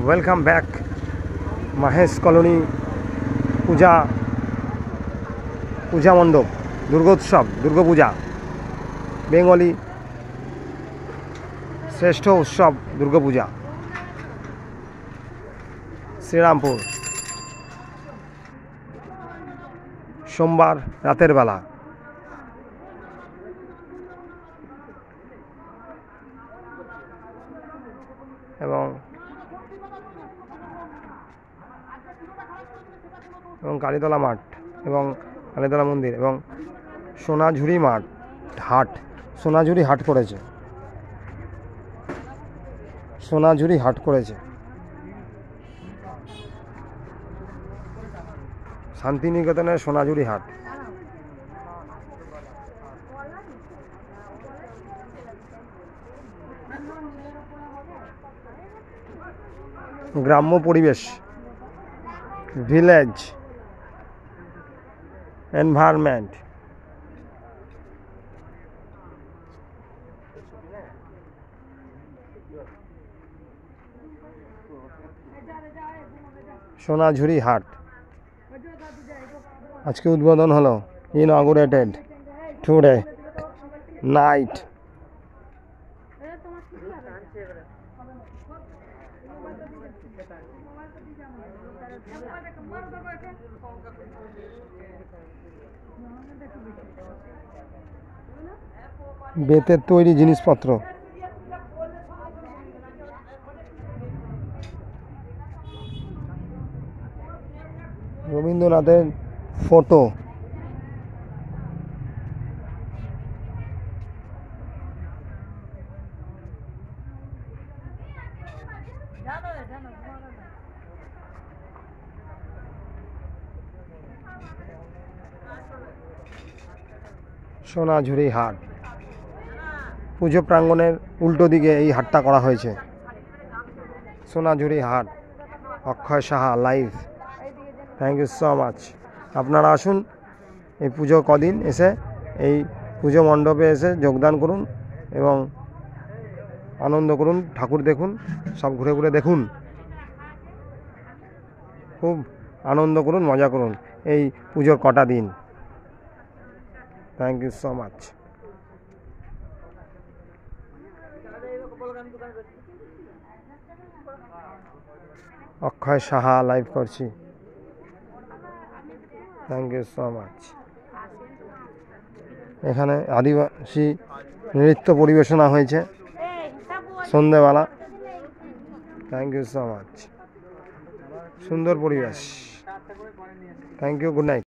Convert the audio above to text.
Welcome back Mahesh colony পূজা মণ্ডপ দুর্গোৎসব Durga Puja Bengali শ্রেষ্ঠ উৎসব দুর্গাপূজা শ্রীরামপুর সোমবার রাতের বেলা এবং কালীতলা মাঠ এবং কালীতলা মন্দির এবং সোনাঝুরি হাট করেছে শান্তিনিকেতনের সোনাঝুরি হাট। গ্রাম্য পরিবেশ, ভিলেজ এনভায়রনমেন্ট, সোনাঝুরি হাট আজকে উদ্বোধন হলো, ইনঅগুরেটেড টুডে নাইট। বেতের তৈরি জিনিসপত্র, রবীন্দ্রনাথের ফটো, সোনাঝুরি হাট। পুজো প্রাঙ্গণের উল্টো দিকে এই হাটটা করা হয়েছে। Sonajhuri Haat, Akshay Saha live. Thank you so much. আপনারা আসুন এই পুজো কদিন এসে এই পুজো মণ্ডপে এসে যোগদান করুন এবং আনন্দ করুন, ঠাকুর দেখুন, সব ঘুরে ঘুরে দেখুন, খুব আনন্দ করুন, মজা করুন এই পুজোর কটা দিন। Thank you so much. Akshay Saha live করছি। Thank you so much. এখানে আদিবাসী নৃত্য পরিবেশনা হয়েছে সন্ধ্যেবেলা। Thank you so much. সুন্দর পরিবেশ। Thank you, good night.